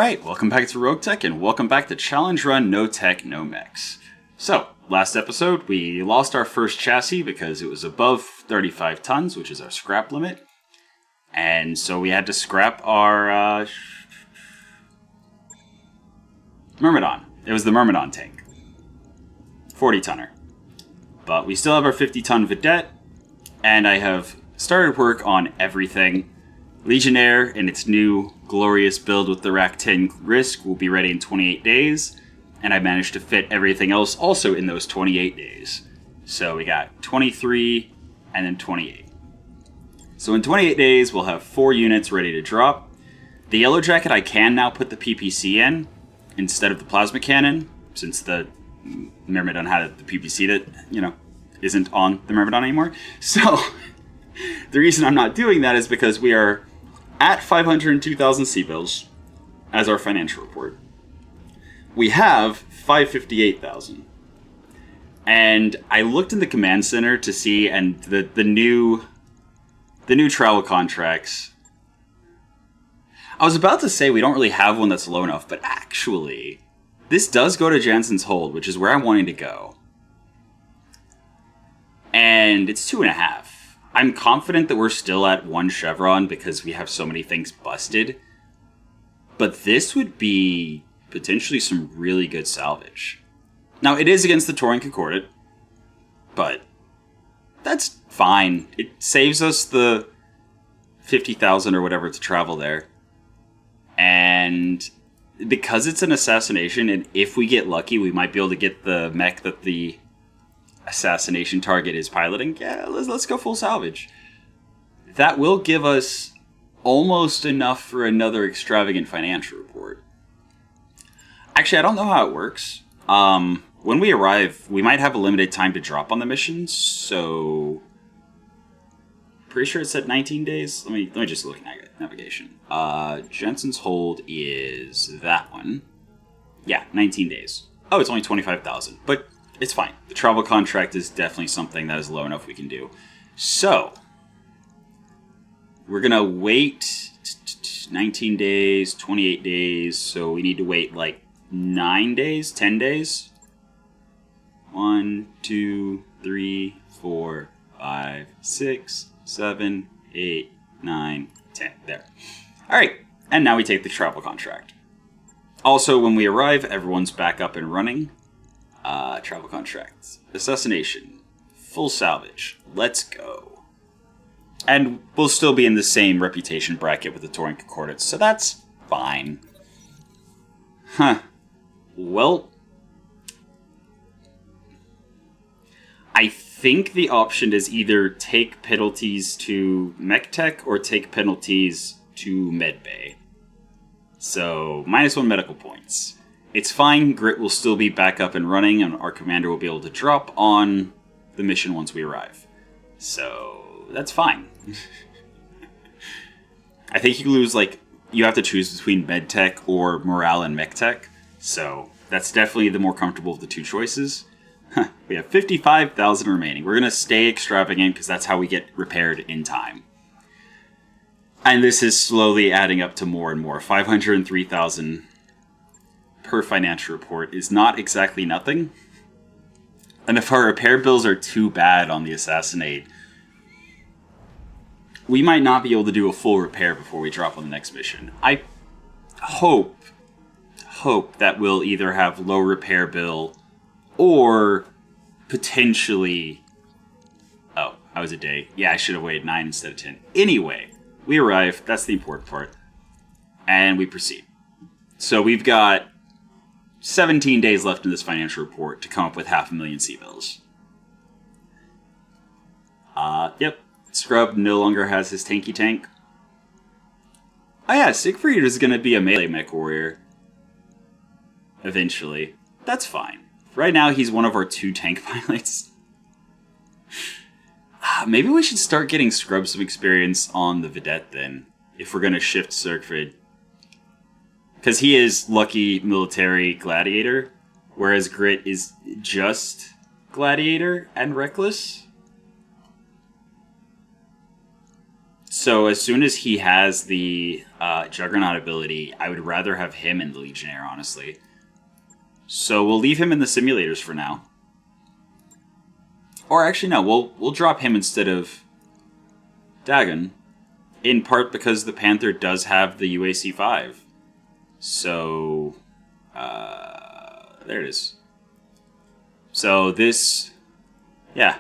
Alright, welcome back to Roguetech, and welcome back to Challenge Run No Tech, No Mechs. So, last episode, we lost our first chassis because it was above 35 tons, which is our scrap limit. And so we had to scrap our Myrmidon. It was the Myrmidon tank. 40-tonner. But we still have our 50-ton Vedette, and I have started work on everything. Legionnaire in its new glorious build with the Rack 10 Risk will be ready in 28 days, and I managed to fit everything else also in those 28 days. So we got 23 and then 28. So in 28 days, we'll have 4 units ready to drop. The Yellow Jacket I can now put the PPC in instead of the Plasma Cannon, since the Myrmidon had the PPC that, isn't on the Myrmidon anymore. So the reason I'm not doing that is because we are at 502,000 C-bills as our financial report. We have 558,000. And I looked in the command center to see, and the new travel contracts. I was about to say we don't really have one that's low enough, but actually, this does go to Jansen's Hold, which is where I'm wanting to go. And it's 2.5. I'm confident that we're still at 1 chevron because we have so many things busted. But this would be potentially some really good salvage. Now, it is against the Taurian Concordat, but that's fine. It saves us the 50,000 or whatever to travel there. And because it's an assassination, and if we get lucky, we might be able to get the mech that the assassination target is piloting. Yeah, let's go full salvage. That will give us almost enough for another extravagant financial report. Actually, I don't know how it works. When we arrive, we might have a limited time to drop on the missions, so pretty sure it said 19 days. Let me just look at navigation. Jensen's Hold is that one. Yeah, 19 days. Oh, it's only 25,000, but it's fine. The travel contract is definitely something that is low enough we can do. So, we're going to wait 19 days, 28 days, so we need to wait like 9 days, 10 days. 1, 2, 3, 4, 5, 6, 7, 8, 9, 10. There. Alright, and now we take the travel contract. Also, when we arrive, everyone's back up and running. Travel contracts. Assassination. Full salvage. Let's go. And we'll still be in the same reputation bracket with the Taurian Concordats, so that's fine. Huh. Well, I think the option is either take penalties to Mech or take penalties to Medbay. So, -1 medical points. It's fine, Grit will still be back up and running, and our commander will be able to drop on the mission once we arrive. So, that's fine. I think you lose, you have to choose between Medtech or Morale and Mechtech, so that's definitely the more comfortable of the two choices. We have 55,000 remaining. We're going to stay extravagant because that's how we get repaired in time. And this is slowly adding up to more and more. 503,000 per financial report is not exactly nothing. And if our repair bills are too bad on the Assassinate, we might not be able to do a full repair before we drop on the next mission. I hope that we'll either have low repair bill or potentially... Oh, how was a day? Yeah, I should have waited 9 instead of 10. Anyway, we arrive. That's the important part. And we proceed. So we've got 17 days left in this financial report to come up with 500,000 C-bills. Yep. Scrub no longer has his tanky tank. Oh yeah, Siegfried is going to be a melee Mechwarrior. Eventually. That's fine. Right now, he's one of our 2 tank pilots. Maybe we should start getting Scrub some experience on the Vedette then, if we're going to shift Siegfried. Because he is lucky military gladiator, whereas Grit is just gladiator and reckless. So as soon as he has the Juggernaut ability, I would rather have him in the Legionnaire, honestly. So we'll leave him in the simulators for now. Or actually, no, we'll drop him instead of Dagon. In part because the Panther does have the UAC 5. So, there it is. So this, yeah.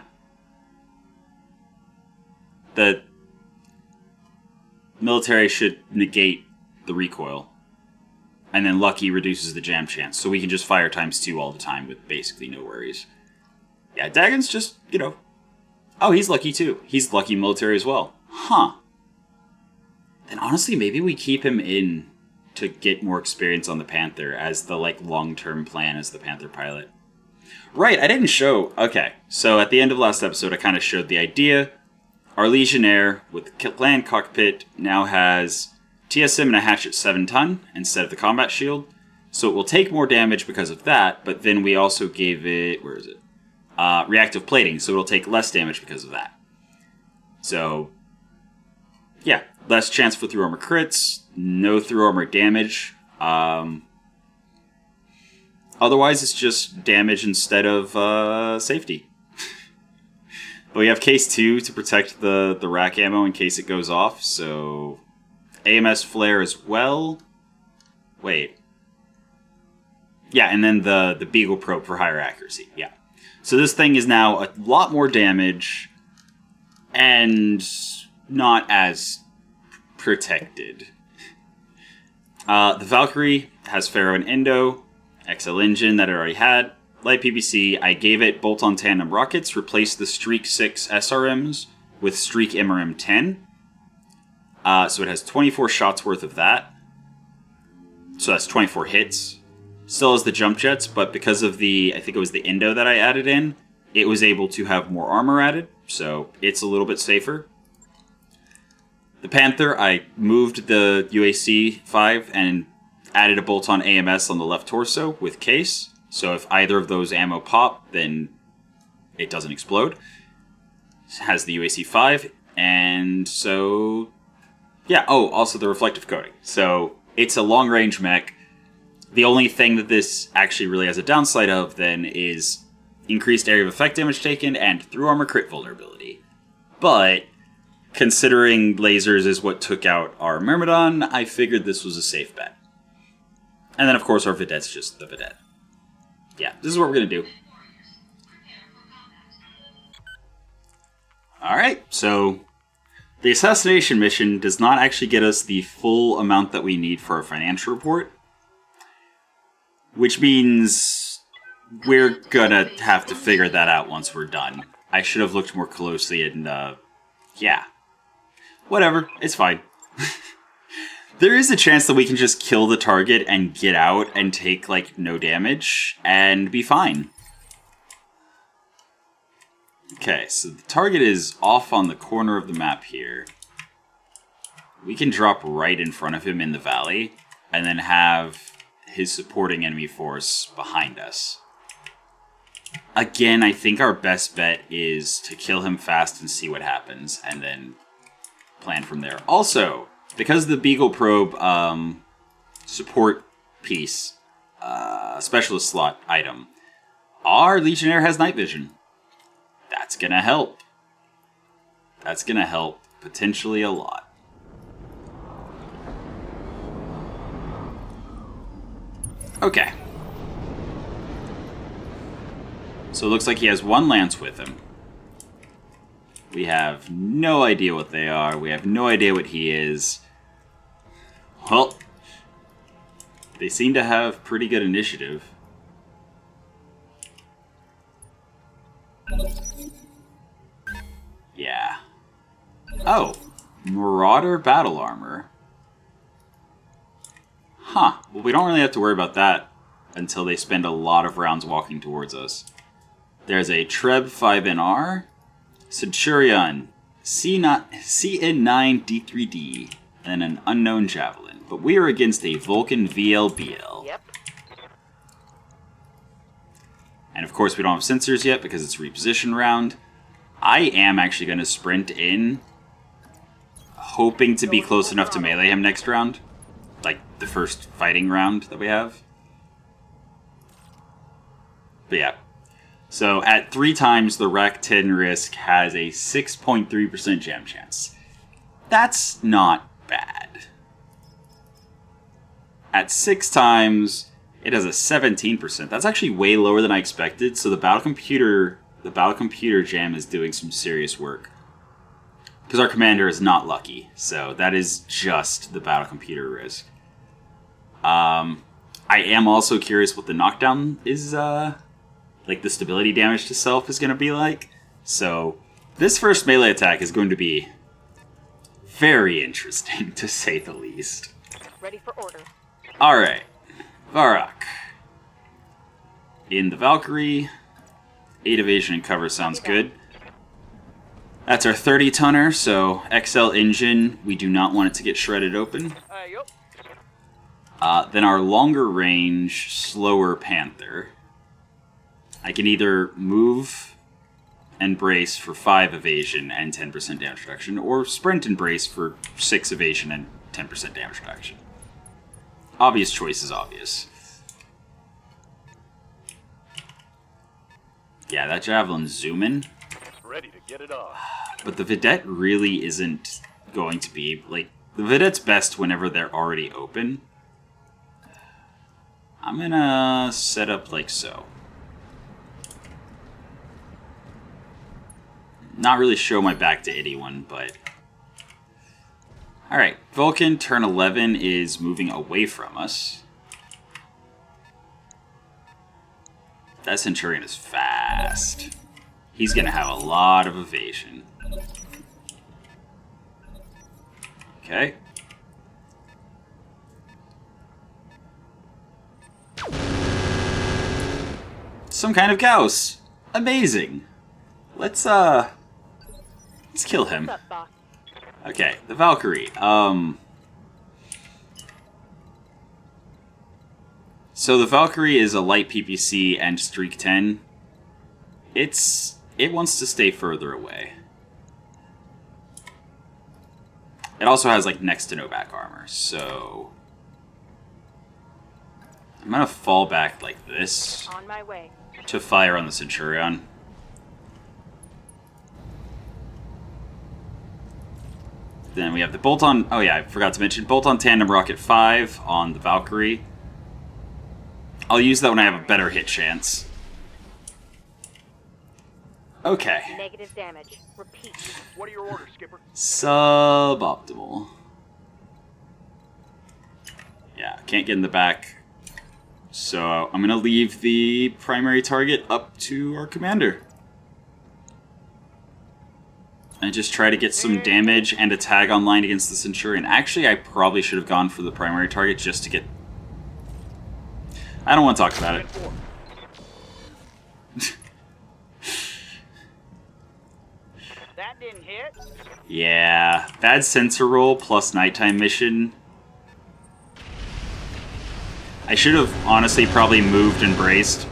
The military should negate the recoil. And then Lucky reduces the jam chance. So we can just fire ×2 all the time with basically no worries. Yeah, Dagon's just, you know. Oh, he's lucky too. He's lucky military as well. Huh. Then honestly, maybe we keep him in to get more experience on the Panther as the like long-term plan as the Panther pilot. Right, I didn't show. Okay, so at the end of last episode, I kind of showed the idea. Our Legionnaire with land cockpit now has TSM and a hatchet 7-ton instead of the combat shield. So it will take more damage because of that, but then we also gave it, where is it? Reactive plating, so it'll take less damage because of that. So, yeah, less chance for through armor crits, no through armor damage. Otherwise, it's just damage instead of safety. But we have case 2 to protect the rack ammo in case it goes off, so AMS flare as well. Wait. Yeah, and then the Beagle probe for higher accuracy, yeah. So this thing is now a lot more damage and not as protected. The Valkyrie has Pharaoh and Endo, XL engine that it already had. Light PPC, I gave it bolt-on tandem rockets, replaced the Streak 6 SRMs with Streak MRM 10. So it has 24 shots worth of that. So that's 24 hits. Still has the jump jets, but because of the, I think it was the Endo that I added in, it was able to have more armor added, so it's a little bit safer. The Panther, I moved the UAC 5 and added a bolt-on AMS on the left torso with case, so if either of those ammo pop, then it doesn't explode. It has the UAC 5, and so, yeah, oh, also the reflective coating. So it's a long-range mech. The only thing that this actually really has a downside of, then, is increased area of effect damage taken and through armor crit vulnerability. But, considering lasers is what took out our Myrmidon, I figured this was a safe bet. And then, of course, our Vedette's just the Vedette. Yeah, this is what we're going to do. Alright, so the Assassination mission does not actually get us the full amount that we need for our financial report. Which means we're gonna have to figure that out once we're done. I should have looked more closely and, yeah. Whatever, it's fine. There is a chance that we can just kill the target and get out and take, like, no damage and be fine. Okay, so the target is off on the corner of the map here. We can drop right in front of him in the valley and then have his supporting enemy force behind us. Again, I think our best bet is to kill him fast and see what happens, and then plan from there. Also, because the Beagle Probe support piece, specialist slot item, our Legionnaire has night vision. That's gonna help. That's gonna help potentially a lot. Okay. So it looks like he has one lance with him. We have no idea what they are. We have no idea what he is. Well, they seem to have pretty good initiative. Yeah. Oh, Marauder battle armor. Huh. Well, we don't really have to worry about that until they spend a lot of rounds walking towards us. There's a Treb 5NR, Centurion, CN9 D3D, and an unknown Javelin. But we are against a Vulcan VLBL. Yep. And of course we don't have sensors yet because it's reposition round. I am actually going to sprint in, hoping to be close enough to melee him next round. Like, the first fighting round that we have. But yeah. So, at 3 times, the Rack 10 risk has a 6.3% jam chance. That's not bad. At 6 times, it has a 17%. That's actually way lower than I expected, so the battle computer jam is doing some serious work. Because our commander is not lucky, so that is just the battle computer risk. I am also curious what the knockdown is, like the stability damage to self is going to be like. So, this first melee attack is going to be very interesting, to say the least. Ready for order. Alright, Varrock. In the Valkyrie, 8 evasion and cover sounds good. That's our 30-tonner, so XL engine, we do not want it to get shredded open. Then our longer range, slower Panther. I can either move and brace for 5 evasion and 10% damage reduction, or sprint and brace for 6 evasion and 10% damage reduction. Obvious choice is obvious. Yeah, that javelin's zooming. Ready to get it off. But the Vidette really isn't going to be, like, the Vidette's best whenever they're already open. I'm gonna set up like so. Not really show my back to anyone, but... Alright, Vulcan, turn 11, is moving away from us. That Centurion is fast. He's gonna have a lot of evasion. Okay. Some kind of Gauss. Amazing. Let's kill him. Okay, the Valkyrie. So the Valkyrie is a light PPC and streak 10. It wants to stay further away. It also has like next to no back armor, so I'm gonna fall back like this On my way. to fire on the Centurion. Then we have the bolt-on... Oh yeah, I forgot to mention. Bolt-on tandem rocket 5 on the Valkyrie. I'll use that when I have a better hit chance. Okay. Negative damage. Repeat. What are your orders, Skipper? Suboptimal. Yeah, can't get in the back. So I'm going to leave the primary target up to our commander. And just try to get some damage and a tag online against the Centurion. Actually, I probably should have gone for the primary target just to get... I don't want to talk about it. That didn't hit. Yeah, bad sensor roll plus nighttime mission. I should have honestly probably moved and braced.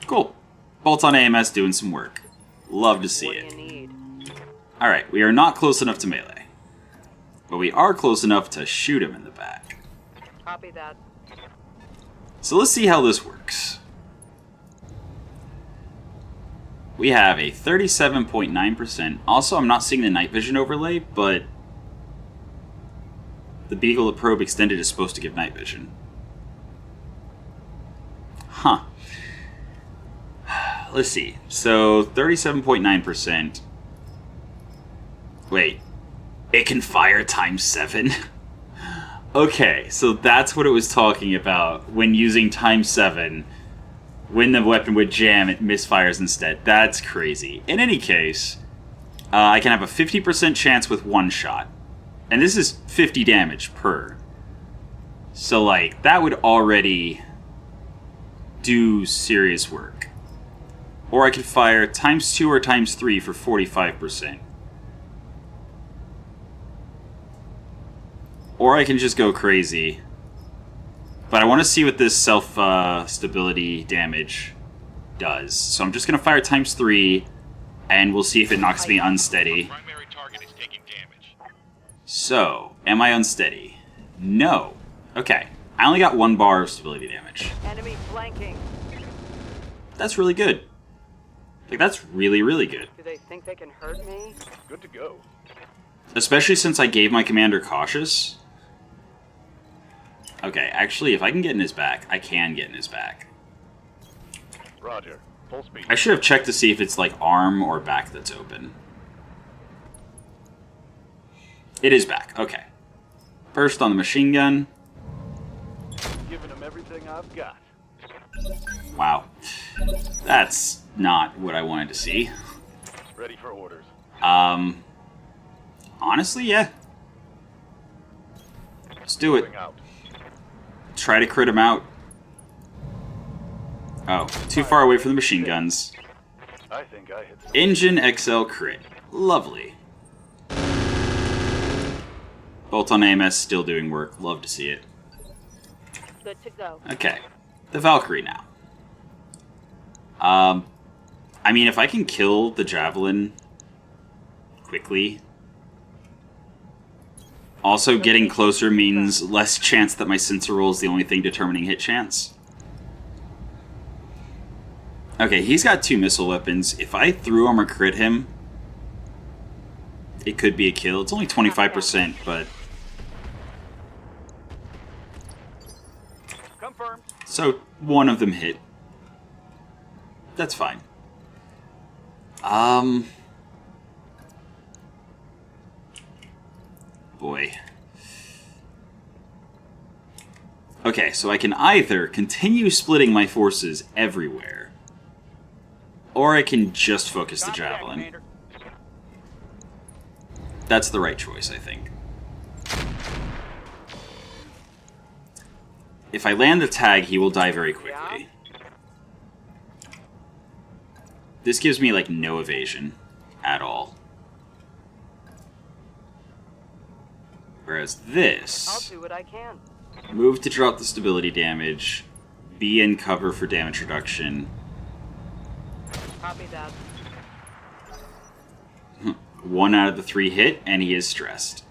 Cool. Bolt on AMS doing some work. Love to see it. Alright, we are not close enough to melee. But we are close enough to shoot him in the back. Copy that. So let's see how this works. We have a 37.9%. Also, I'm not seeing the night vision overlay, but the Beagle of Probe Extended is supposed to give night vision. Huh. Let's see. So, 37.9%. Wait. It can fire times 7? Okay, so that's what it was talking about when using times 7. When the weapon would jam, it misfires instead. That's crazy. In any case, I can have a 50% chance with one shot. And this is 50 damage per. So, like, that would already do serious work. Or I could fire times 2 or times 3 for 45%. Or I can just go crazy. But I want to see what this self-stability damage does. So I'm just going to fire times 3, and we'll see if it knocks me unsteady. Primary target is taking damage. So, am I unsteady? No. Okay. I only got 1 bar of stability damage. Enemy flanking. That's really good. Like, that's really, really good. Do they think they can hurt me? Good to go. Especially since I gave my commander cautious. Okay, actually, if I can get in his back, I can get in his back. Roger. Full speed. I should have checked to see if it's like arm or back that's open. It is back. Okay. Burst on the machine gun. Giving him everything I've got. Wow. That's not what I wanted to see. Ready for orders. Honestly, yeah. Let's do it. Moving out. Try to crit him out. Oh, too far away from the machine guns. I think I hit some. Engine XL crit. Lovely. Bolt on AMS still doing work. Love to see it. Good to go. Okay. The Valkyrie now. I mean, if I can kill the Javelin quickly. Also, getting closer means less chance that my sensor roll is the only thing determining hit chance. Okay, he's got 2 missile weapons. If I through armor crit him, it could be a kill. It's only 25%, but... Confirmed. So, 1 of them hit. That's fine. Boy. Okay, so I can either continue splitting my forces everywhere, or I can just focus the Copy that, Javelin. Commander. That's the right choice, I think. If I land the tag, he will die very quickly. This gives me, like, no evasion at all. Whereas I'll this, do what I can. move to drop the stability damage, be in cover for damage reduction. Copy that. 1 out of the 3 hit, and he is stressed.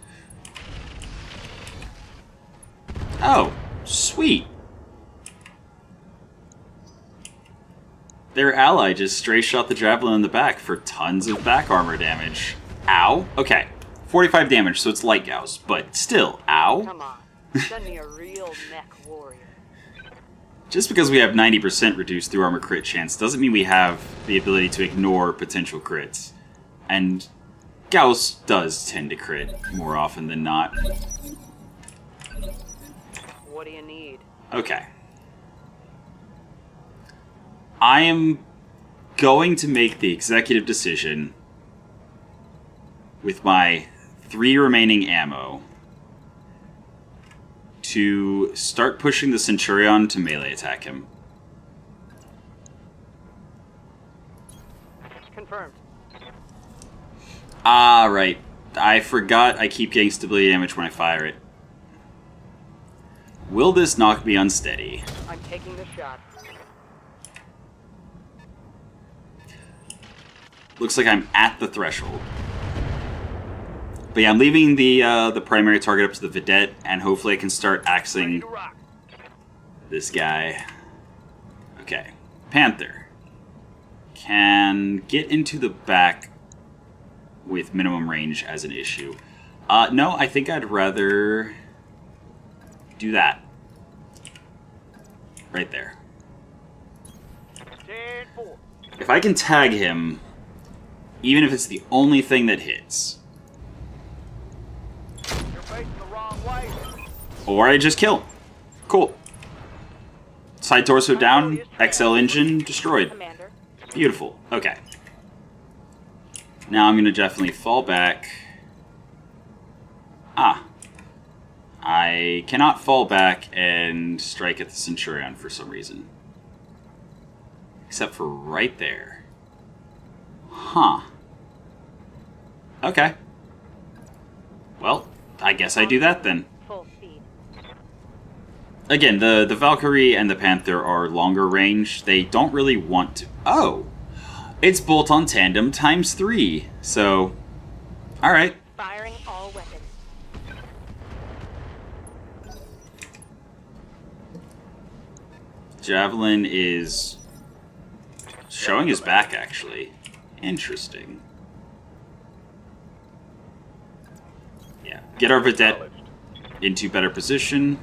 Oh, sweet. Their ally just stray shot the Javelin in the back for tons of back armor damage. Ow. Okay, 45 damage, so it's light Gauss, but still, ow. Come on. Send me a real Mechwarrior. Just because we have 90% reduced through armor crit chance doesn't mean we have the ability to ignore potential crits. And Gauss does tend to crit more often than not. What do you need? Okay. I am going to make the executive decision with my 3 remaining ammo to start pushing the Centurion to melee attack him. Confirmed. Ah, right. I forgot I keep getting stability damage when I fire it. Will this knock me unsteady? I'm taking the shot. Looks like I'm at the threshold. But yeah, I'm leaving the primary target up to the Vedette, and hopefully I can start Ready axing to rock. this guy. Okay. Panther. Can get into the back with minimum range as an issue. No, I think I'd rather do that. Right there. 10-4. If I can tag him, even if it's the only thing that hits, You're facing the wrong way. or I just kill him. Cool. Side torso down, XL engine destroyed. Commander. Beautiful. Okay. Now I'm going to definitely fall back. Ah. I cannot fall back and strike at the Centurion for some reason. Except for right there. Huh. Okay. Well, I guess I do that then. Full speed. Again, the Valkyrie and the Panther are longer range. They don't really want to... Oh! It's bolt-on tandem times 3. So, alright. Firing all weapons. Javelin is showing his back, actually. Interesting. Yeah. Get our vedette into better position.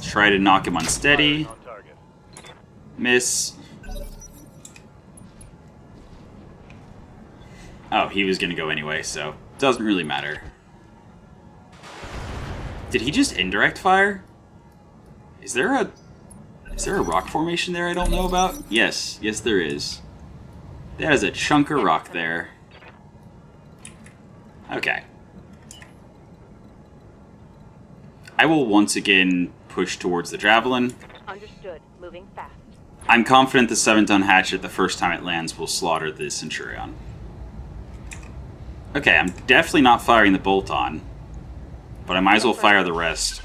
Try to knock him unsteady. On target. Miss. Oh, he was gonna go anyway, so doesn't really matter. Did he just indirect fire? Is there a rock formation there I don't know about? Yes, yes there is. That is a chunk of rock there. Okay. I will once again push towards the javelin. Understood. Moving fast. I'm confident the 7-ton hatchet, the first time it lands, will slaughter the Centurion. Okay, I'm definitely not firing the bolt-on, but I might as well fire the rest.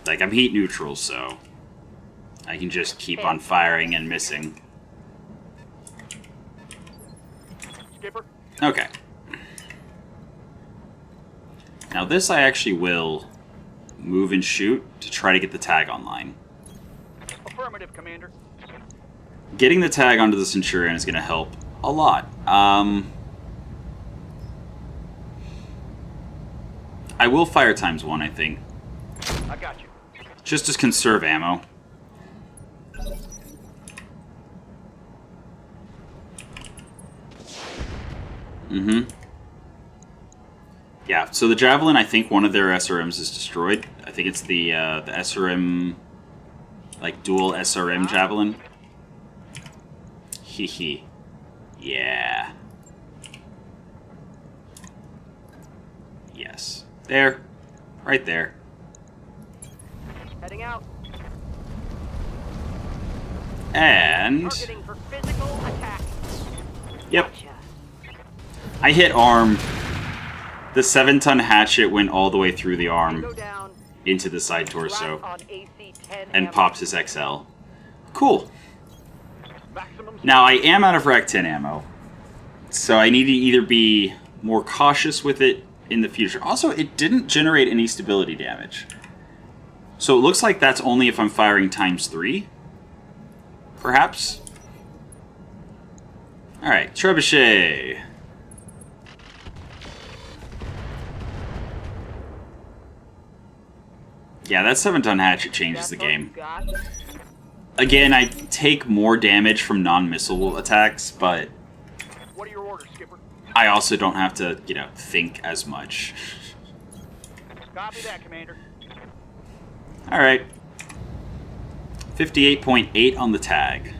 Like, I'm heat neutral, so I can just keep on firing and missing. Skipper. Okay. Now this I actually will move and shoot to try to get the tag online. Affirmative, Commander. Getting the tag onto the Centurion is going to help a lot. I will fire ×1, I think. I got you. Just to conserve ammo. Yeah, so the Javelin, I think one of their SRMs is destroyed. I think it's the SRM, like dual SRM Javelin. Hee. Yeah. Yes. There. Right there. Heading out. And... Targeting for physical attack. Yep. Gotcha. I hit arm. The 7-ton hatchet went all the way through the arm Go down. into the side torso Flat on AC-10 and ammo. pops his XL. Cool. Maximum. Now, I am out of Rec 10 ammo, so I need to either be more cautious with it in the future. Also, it didn't generate any stability damage. So it looks like that's only if I'm firing ×3. Perhaps? Alright, Trebuchet. Yeah, that 7-ton hatchet changes the game. Got. Again, I take more damage from non-missile attacks, but What are your orders, Skipper? I also don't have to, you know, think as much. Copy that, Commander. Alright. 58.8 on the tag.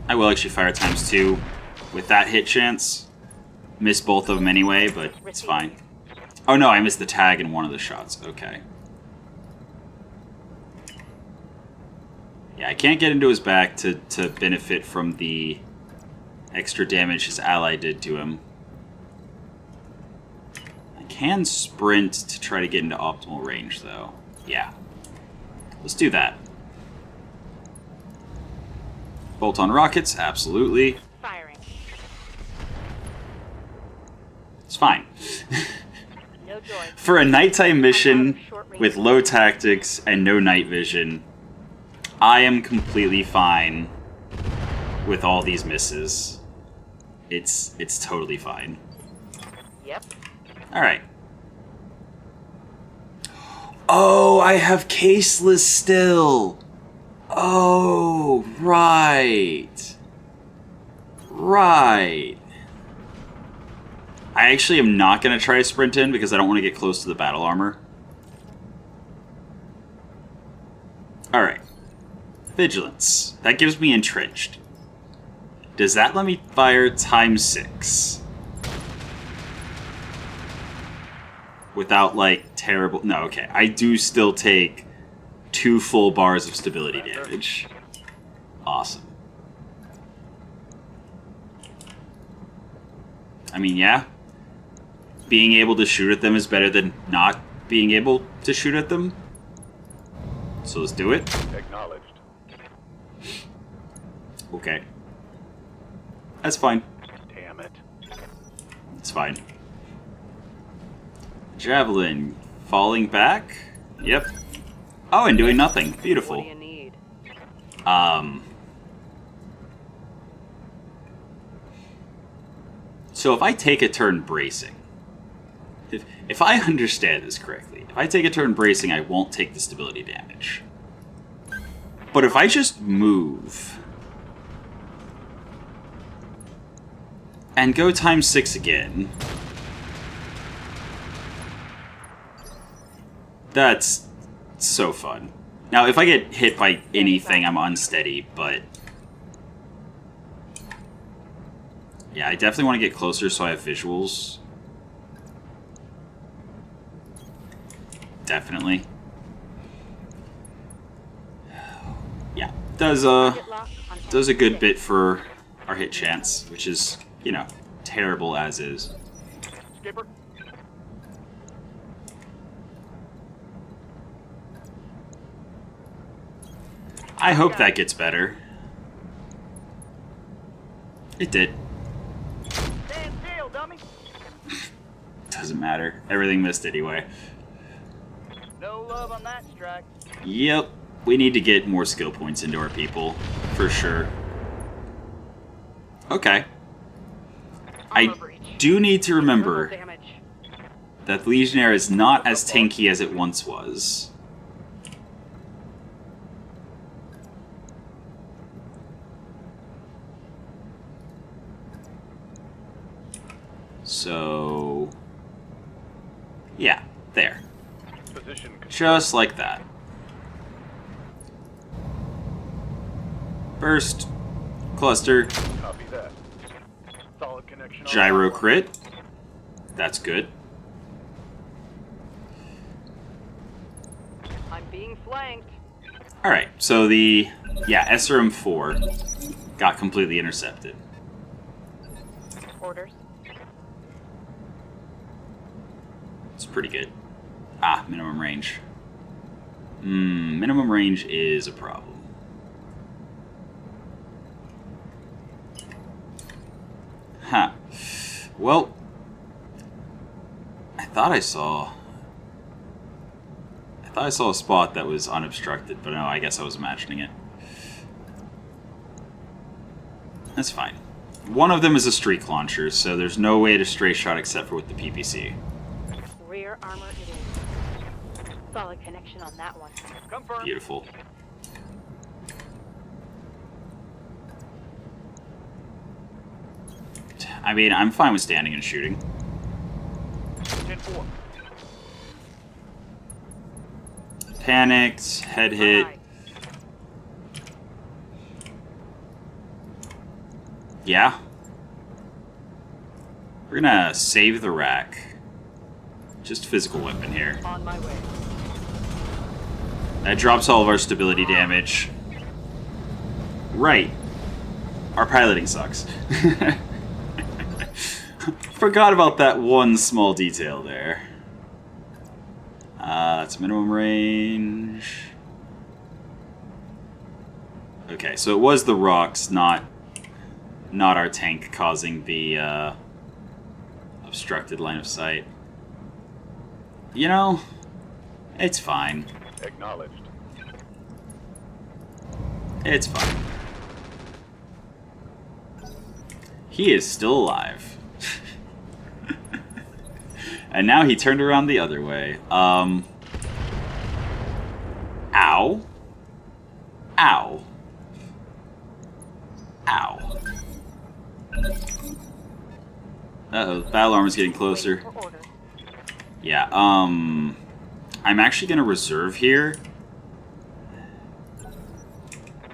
I will actually fire ×2 with that hit chance. Miss both of them anyway, but it's fine. Oh no, I missed the tag in one of the shots. Okay. Yeah, I can't get into his back to benefit from the extra damage his ally did to him. I can sprint to try to get into optimal range, though. Yeah. Let's do that. Bolt-on rockets, absolutely. Firing. It's fine. No joy. For a nighttime mission with low tactics and no night vision, I am completely fine with all these misses. It's totally fine. Yep. Alright. Oh, I have caseless still! Oh, right. Right. I actually am not going to try to sprint in because I don't want to get close to the battle armor. Alright. Vigilance. That gives me entrenched. Does that let me fire ×6? Without, like, terrible... No, okay. I do still take 2 full bars of stability damage. Awesome. I mean, yeah. Being able to shoot at them is better than not being able to shoot at them. So let's do it. Acknowledged. Okay. That's fine. Damn it. It's fine. Javelin. Falling back? Yep. Oh, and doing nothing. What Beautiful. do you need? So if I take a turn bracing, if I understand this correctly, if I take a turn bracing, I won't take the stability damage. But if I just move and go times 6 again, that's so fun. Now, if I get hit by anything, I'm unsteady, but yeah, I definitely want to get closer so I have visuals. Definitely. Yeah, does a good bit for our hit chance, which is, you know, terrible as is. Skipper, I hope that gets better. It did. stand still, dummy. Doesn't matter. Everything missed anyway. No love on that strike. Yep. We need to get more skill points into our people. For sure. Okay. I do need to remember Damage. that the Legionnaire is not as tanky as it once was. So, yeah, there. Position control. Just like that. Burst, cluster, Copy that. Solid connection. on gyro that one. crit. That's good. I'm being flanked. Alright, so the, yeah, SRM-4 got completely intercepted. Orders. It's pretty good. Ah, minimum range. Minimum range is a problem. Huh. Well, I thought I saw a spot that was unobstructed, but no, I guess I was imagining it. That's fine. One of them is a streak launcher, so there's no way to stray shot except for with the PPC. Rear armor it is. Solid connection on that one. Confirm. Beautiful. I mean, I'm fine with standing and shooting. 10-4. Panicked, head hit. Aye. Yeah. We're gonna save the rack. Just physical weapon here. On my way. That drops all of our stability damage. Right. Our piloting sucks. Forgot about that one small detail there. That's minimum range. Okay, so it was the rocks, not our tank causing the obstructed line of sight. You know, it's fine. Acknowledged. It's fine. He is still alive. And now he turned around the other way. Ow. Ow. Ow. Uh-oh, battle armor's getting closer. Waiting for orders. Yeah, I'm actually gonna reserve here.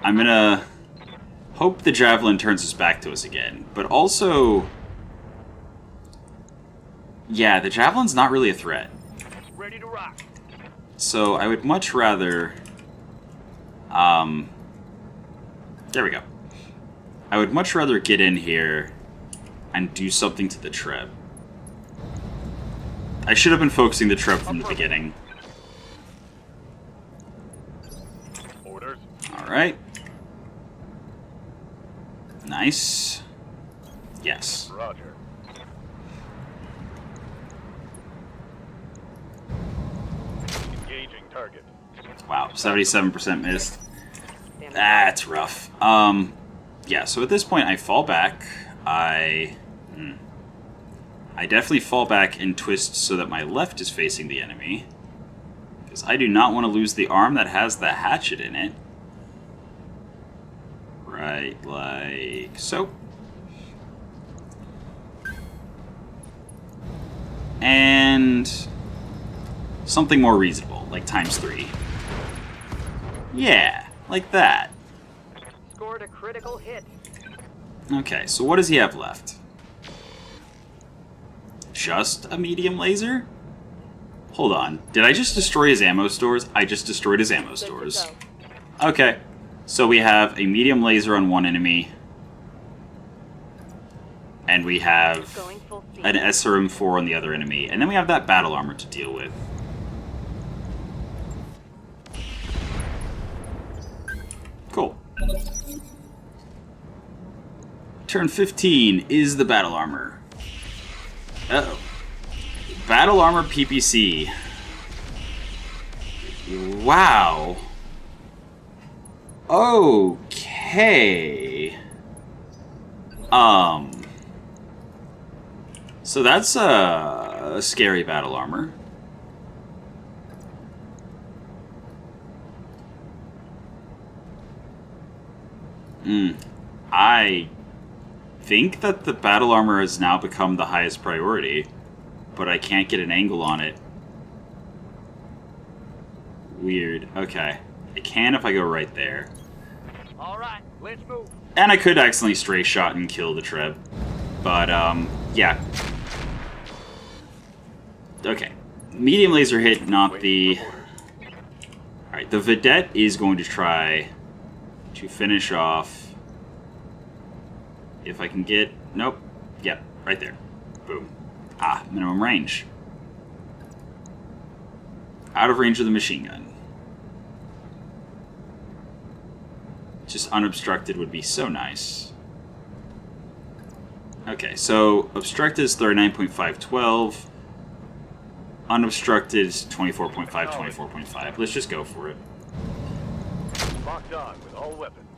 I'm gonna hope the Javelin turns us back to us again, but also, yeah, the Javelin's not really a threat. Ready to rock. So I would much rather, there we go. I would much rather get in here and do something to the Treb. I should have been focusing the Treb from the beginning. Orders. Alright. Nice. Yes. Roger. Engaging target. Wow, 77% missed. Damn it. That's rough. Yeah, so at this point I fall back. I definitely fall back and twist so that my left is facing the enemy. Because I do not want to lose the arm that has the hatchet in it. Right, like so. And something more reasonable, like ×3. Yeah, like that. Scored a critical hit. Okay, so what does he have left? Just a medium laser? Hold on. Did I just destroy his ammo stores? I just destroyed his ammo Good to stores. go. Okay. So we have a medium laser on one enemy. And we have Going full speed. an SRM4 on the other enemy. And then we have that battle armor to deal with. Cool. Turn 15 is the battle armor. Uh-oh. Battle armor PPC. Wow. Okay. So that's a scary battle armor. I think that the battle armor has now become the highest priority, but I can't get an angle on it. Weird. Okay. I can if I go right there. All right, let's move. And I could accidentally stray shot and kill the Treb. But, yeah. Okay. Medium laser hit, not the... Alright, the Vedette is going to try to finish off... If I can get... Nope. Yep, right there. Boom. Ah, minimum range. Out of range of the machine gun. Just unobstructed would be so nice. Okay, so obstructed is 39.512. Unobstructed is 24.5, 24.5. Let's just go for it. Locked on with all weapons.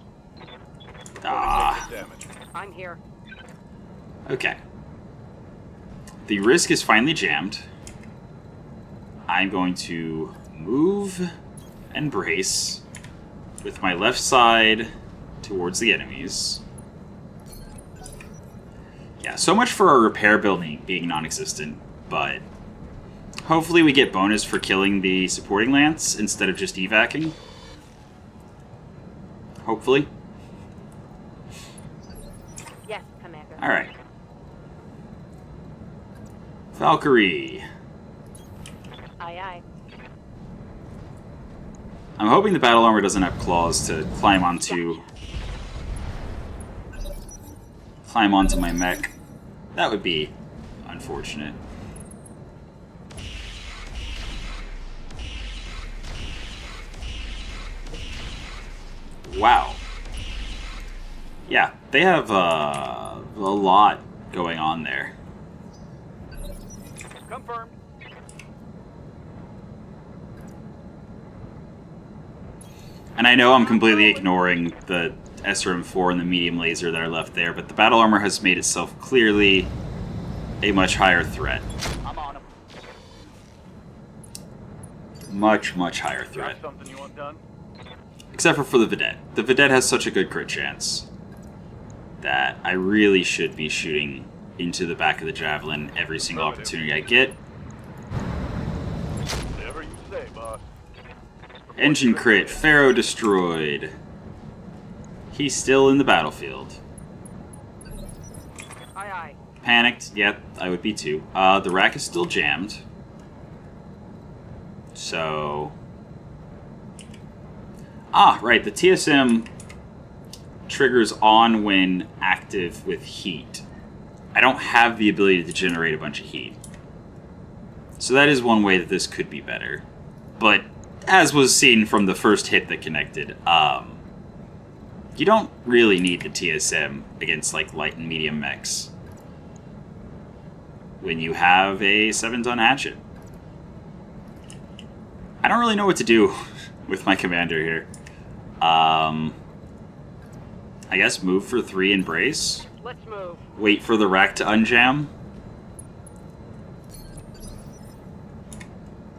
Ah. Damage. I'm here. Okay. The risk is finally jammed. I'm going to move and brace with my left side towards the enemies. Yeah, so much for our repair building being non-existent, but hopefully we get bonus for killing the supporting lance instead of just evacing. Hopefully. Yes, Commander. Alright. Valkyrie. Aye, aye. I'm hoping the battle armor doesn't have claws to climb onto my mech. That would be unfortunate. Wow. Yeah, they have a lot going on there. Confirmed. And I know I'm completely ignoring the SRM4 and the medium laser that are left there, but the battle armor has made itself clearly a much higher threat. I'm on him. Much, much higher threat. Got something you want done? Except for the Vedette. The Vedette has such a good crit chance that I really should be shooting into the back of the Javelin every single opportunity I get. Whatever you say, boss. Engine crit, Pharaoh destroyed. He's still in the battlefield. Aye, aye. Panicked, yep, I would be too. The rack is still jammed. So... Ah, right, the TSM triggers on when active with heat. I don't have the ability to generate a bunch of heat. So that is one way that this could be better. But, as was seen from the first hit that connected, you don't really need the TSM against, like, light and medium mechs when you have a 7-ton hatchet. I don't really know what to do with my commander here. I guess move for 3 and brace. Let's move. Wait for the rack to unjam.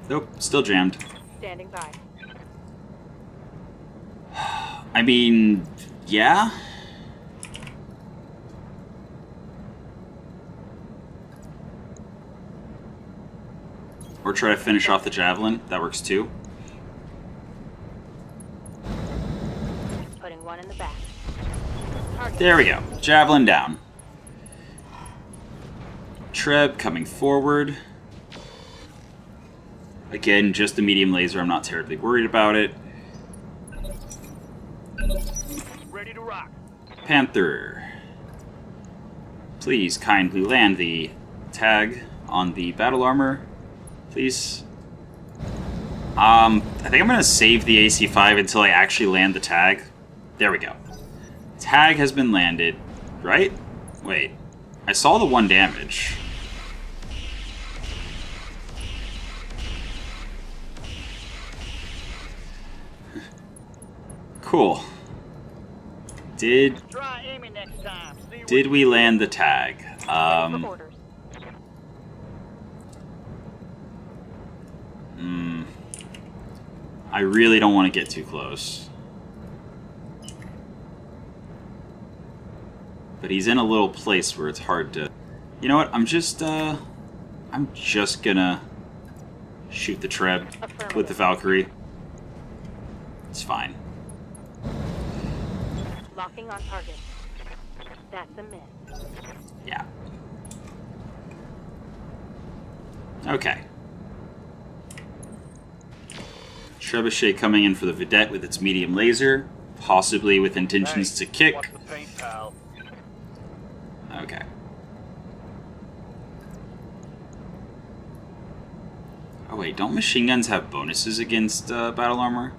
Nope, still jammed. Standing by. I mean, yeah. Or try to finish off the javelin. That works too. Putting one in the back. Target. There we go. Javelin down. Treb coming forward. Again, just the medium laser. I'm not terribly worried about it. Ready to rock. Panther. Please kindly land the tag on the battle armor. Please. I think I'm going to save the AC-5 until I actually land the tag. There we go. Tag has been landed, right? Wait. I saw the 1 damage. Cool. Try aiming next time. See Did we land the tag? Waiting for orders. I really don't want to get too close. But he's in a little place where it's hard to... You know what? I'm just gonna shoot the Treb with the Valkyrie. It's fine. Locking on target. That's a miss. Yeah. Okay. Trebuchet coming in for the Vedette with its medium laser, possibly with intentions to kick. Watch the paint, pal. Okay. Oh wait, don't machine guns have bonuses against battle armor?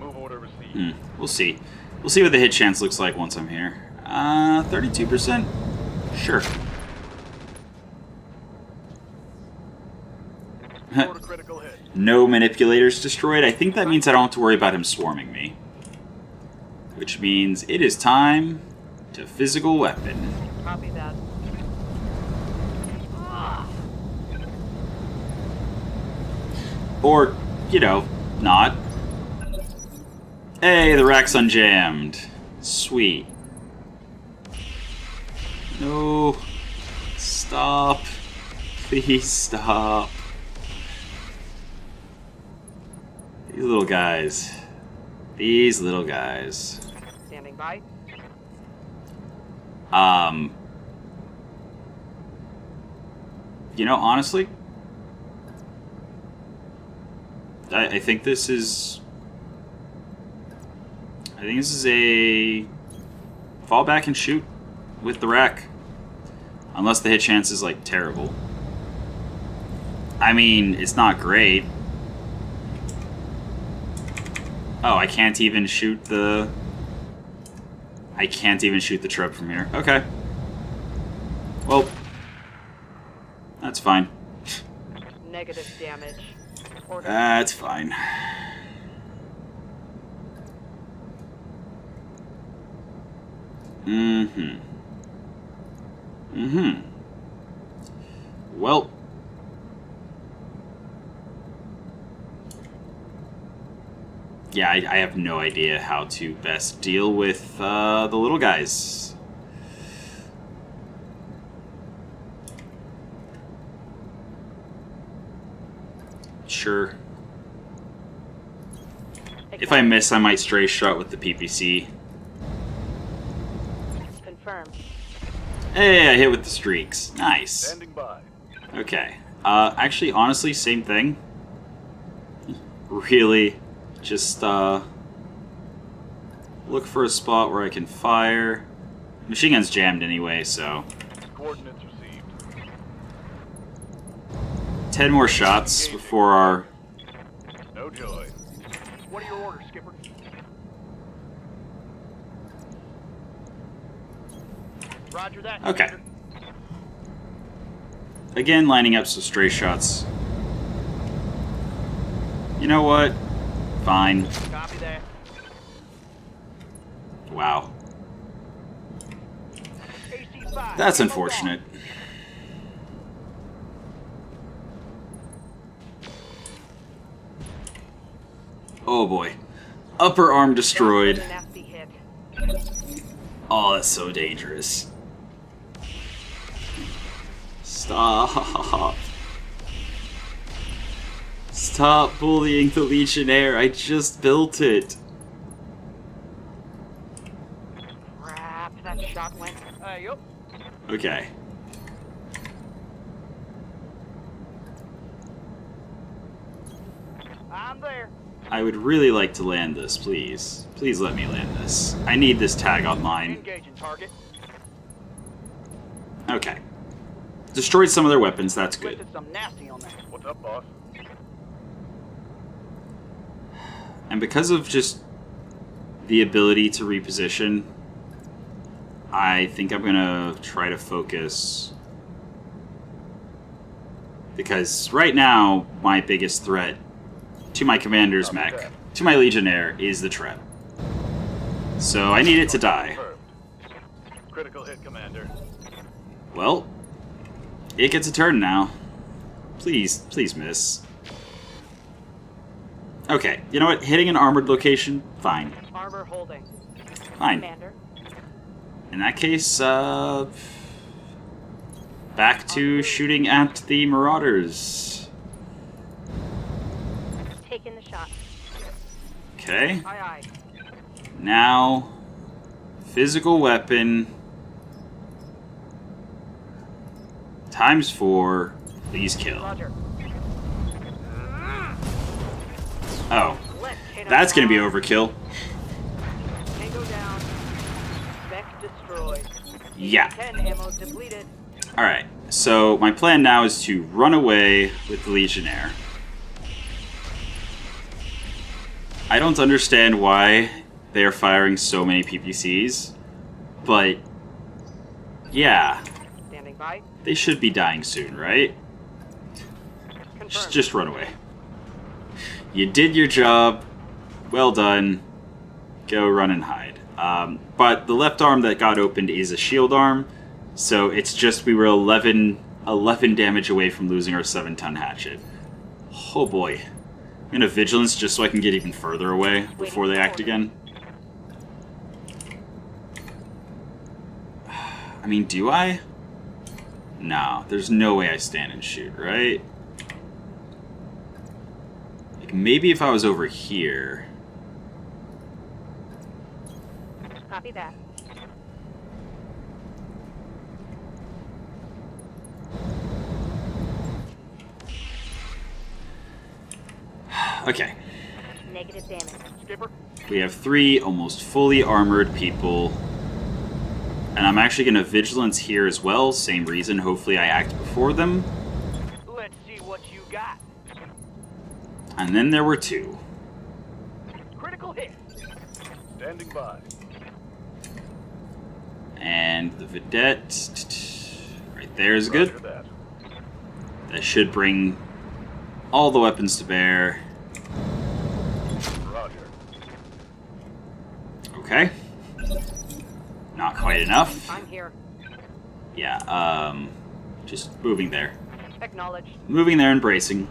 Move order received. We'll see. We'll see what the hit chance looks like once I'm here. 32%? Sure. Order critical hit. No manipulators destroyed. I think that means I don't have to worry about him swarming me. Which means it is time to physical weapon. Copy that. Or, you know, not. Hey, the rack's unjammed. Sweet. No. Stop. Please stop. These little guys. These little guys. Standing by. You know, honestly, I think this is... I think this is a fall back and shoot with the rack. Unless the hit chance is, like, terrible. I mean, it's not great. Oh, I can't even shoot the... I can't even shoot the Treb from here. Okay. Well, that's fine. Negative damage. Order. That's fine. Well. Yeah, I have no idea how to best deal with the little guys. Sure. If I miss, I might stray shot with the PPC. Confirmed. Hey, I hit with the streaks. Nice. Standing by. Okay. Actually, honestly, same thing. Really, just look for a spot where I can fire. Machine gun's jammed anyway, so Coordinates received. 10 more shots before our... No joy. What are your orders, Skipper? Roger that. Okay. Commander. Again, lining up some stray shots You know what? Fine. Copy that. Wow. AC-5. That's ammo unfortunate. Oh boy. Upper arm destroyed. Just a nasty hit. Oh, that's so dangerous. Stop. Stop bullying the Legionnaire. I just built it. Crap, that shot went. Yup. Okay. I'm there. I would really like to land this, please. Please let me land this. I need this tag on mine. Engaging target. Okay. Destroyed some of their weapons, that's good. Twisted some nasty on that. What's up, boss? And because of just the ability to reposition, I think I'm gonna try to focus. Because right now, my biggest threat to my commander's mech, to my Legionnaire, is the trap. So I need it to die. Critical hit, Commander. Well, it gets a turn now. Please, please miss. Okay, you know what? Hitting an armored location, fine. Armor holding. Fine. Commander. In that case, back to shooting at the Marauders. Taking the shot. Okay. Aye aye. Now, physical weapon times 4. Please kill. Roger. Oh, Let's hit him that's gonna be down. overkill. Tango down. Mech destroyed. Yeah. 10 ammo depleted. Alright, so my plan now is to run away with the Legionnaire. I don't understand why they are firing so many PPCs, but yeah, Standing by. they should be dying soon, right? Confirmed. Just run away. You did your job. Well done. Go run and hide. But the left arm that got opened is a shield arm, so it's just we were 11 damage away from losing our 7-ton hatchet. Oh boy. I'm gonna vigilance just so I can get even further away before they act again. I mean, do I? No, there's no way I stand and shoot, right? Like, maybe if I was over here. Copy that. Okay. Negative damage. Skipper. We have 3 almost fully armored people. And I'm actually going to vigilance here as well. Same reason. Hopefully I act before them. Let's see what you got. And then there were 2. Critical hit. Standing by. And the vedette right there is good. Roger that. That should bring all the weapons to bear. Roger. Okay. Not quite enough. I'm here. Yeah, just moving there. Acknowledged. Moving there and bracing.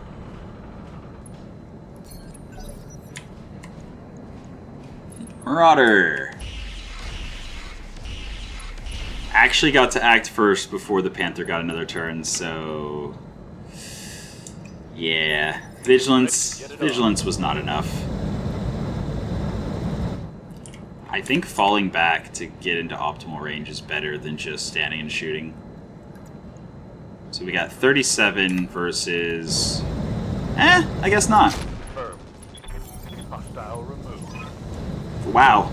Marauder. Actually got to act first before the Panther got another turn, so yeah, vigilance was not enough. I think falling back to get into optimal range is better than just standing and shooting. So we got 37 versus I guess not. Confirmed. Hostile removed. Wow.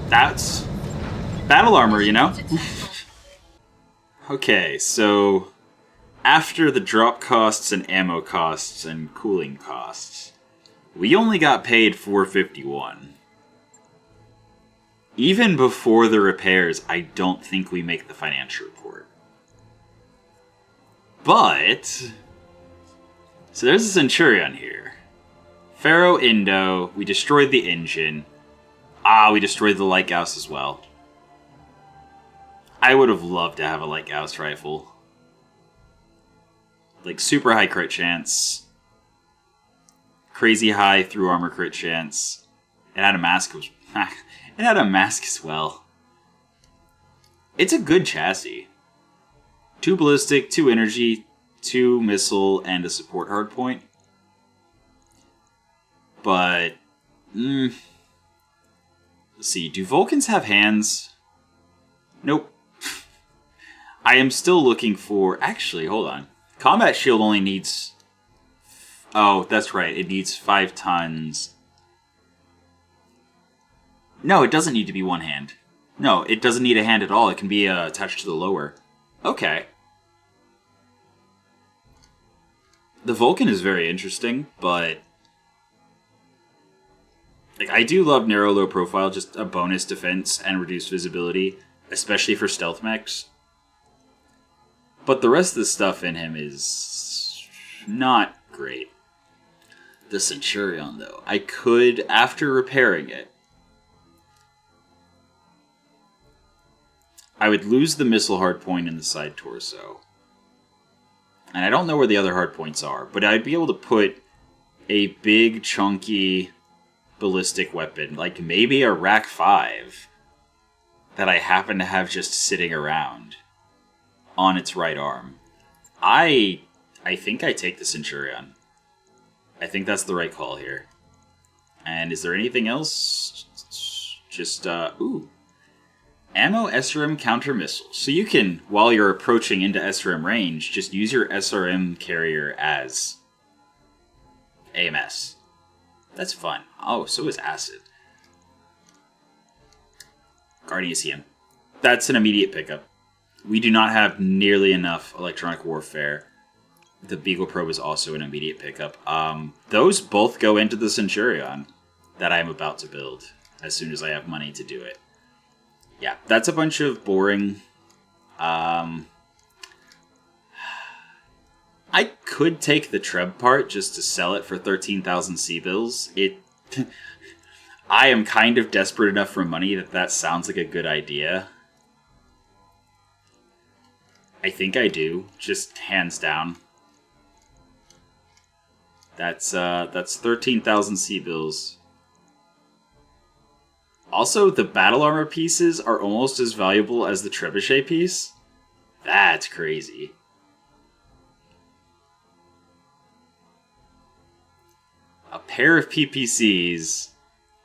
That's battle armor, you know? Okay, so after the drop costs and ammo costs and cooling costs, we only got paid $451. Even before the repairs, I don't think we make the financial report. But so there's a Centurion here. Pharaoh Indo. We destroyed the engine. Ah, we destroyed the Lighthouse as well. I would have loved to have a Lighthouse rifle. Like, super high crit chance. Crazy high through armor crit chance. It had a mask. It had a mask as well. It's a good chassis. 2 ballistic, 2 energy, 2 missile, and a support hardpoint. But, let's see. Do Vulcans have hands? Nope. I am still looking for... Actually, hold on. Combat shield only needs... Oh, that's right. It needs 5 tons. No, it doesn't need to be one hand. No, it doesn't need a hand at all. It can be attached to the lower. Okay. The Vulcan is very interesting, but... Like, I do love narrow low profile, just a bonus defense and reduced visibility, especially for stealth mechs. But the rest of the stuff in him is not great. The Centurion, though. I could, after repairing it, I would lose the missile hardpoint in the side torso. And I don't know where the other hardpoints are, but I'd be able to put a big, chunky ballistic weapon, like maybe a Rack 5, that I happen to have just sitting around on its right arm. I think I take the Centurion. I think that's the right call here. And is there anything else? Just, ooh. Ammo SRM counter missiles. So you can, while you're approaching into SRM range, just use your SRM carrier as AMS. That's fun. Oh, so is Acid. Guardian. That's an immediate pickup. We do not have nearly enough electronic warfare. The Beagle Probe is also an immediate pickup. Those both go into the Centurion that I'm about to build as soon as I have money to do it. Yeah, that's a bunch of boring... I could take the Treb part just to sell it for 13,000 C-bills. I am kind of desperate enough for money that sounds like a good idea. I think I do, just hands down. That's 13,000 C-bills. Also, the battle armor pieces are almost as valuable as the trebuchet piece. That's crazy. A pair of PPCs,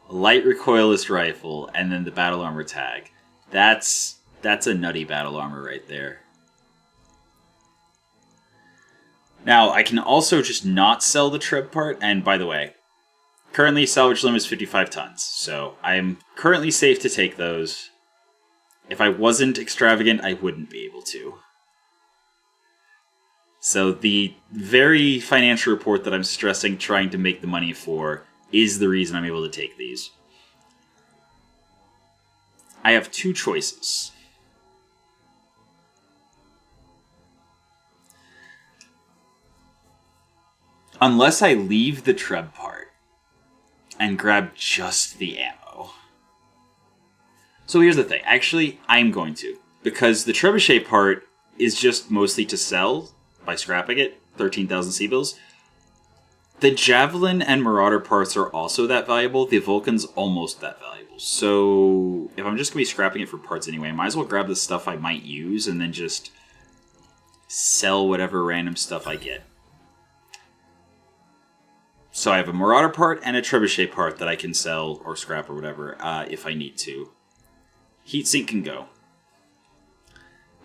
a light recoilless rifle, and then the battle armor tag. That's a nutty battle armor right there. Now, I can also just not sell the Treb part, and by the way, currently salvage limit is 55 tons, so I'm currently safe to take those. If I wasn't extravagant, I wouldn't be able to. So the very financial report that I'm stressing trying to make the money for is the reason I'm able to take these. I have 2 choices. Unless I leave the Treb part and grab just the ammo. So here's the thing. Actually, I'm going to. Because the trebuchet part is just mostly to sell by scrapping it. 13,000 C-bills. The Javelin and Marauder parts are also that valuable. The Vulcan's almost that valuable. So if I'm just going to be scrapping it for parts anyway, I might as well grab the stuff I might use and then just sell whatever random stuff I get. So I have a Marauder part and a Trebuchet part that I can sell or scrap or whatever if I need to. Heatsink can go.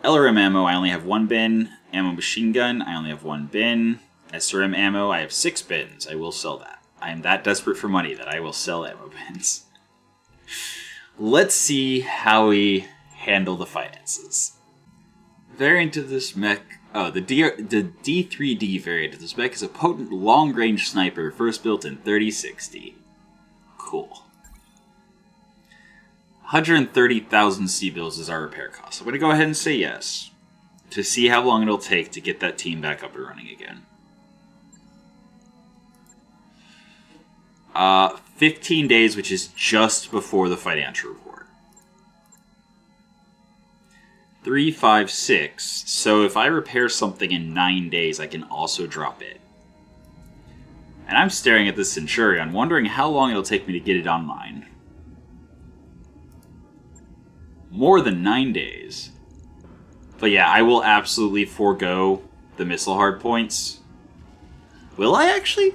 LRM ammo, I only have 1 bin. Ammo machine gun, I only have 1 bin. SRM ammo, I have 6 bins. I will sell that. I am that desperate for money that I will sell ammo bins. Let's see how we handle the finances. Variant of this mech... Oh, the D3D variant of this mech is a potent long-range sniper first built in 3060. Cool. 130,000 C-bills is our repair cost. I'm going to go ahead and say yes, to see how long it'll take to get that team back up and running again. 15 days, which is just before the financial report. 3, 5, 6. So if I repair something in 9 days, I can also drop it. And I'm staring at this Centurion, wondering how long it'll take me to get it online. More than 9 days. But yeah, I will absolutely forego the missile hardpoints. Will I actually?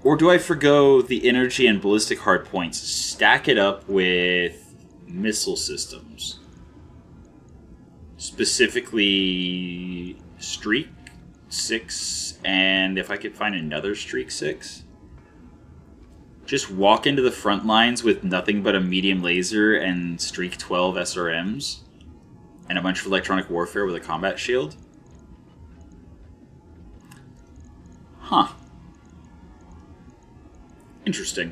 Or do I forgo the energy and ballistic hardpoints, stack it up with missile systems? Specifically, Streak 6, and if I could find another Streak 6? Just walk into the front lines with nothing but a medium laser and Streak 12 SRMs, and a bunch of electronic warfare with a combat shield? Huh. Interesting.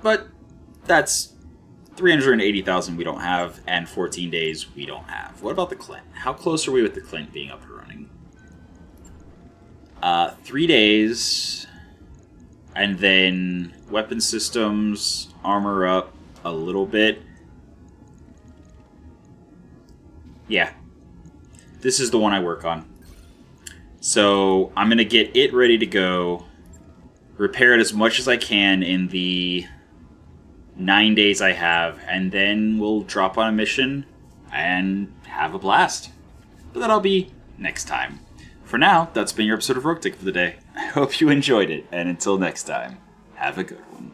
But that's 380,000 we don't have, and 14 days we don't have. What about the Clint? How close are we with the Clint being up and running? 3 days, and then weapon systems, armor up a little bit. Yeah. This is the one I work on. So I'm going to get it ready to go, repair it as much as I can in the 9 days I have, and then we'll drop on a mission and have a blast. But that'll be next time. For now, that's been your episode of Roguetech for the day. I hope you enjoyed it, and until next time, have a good one.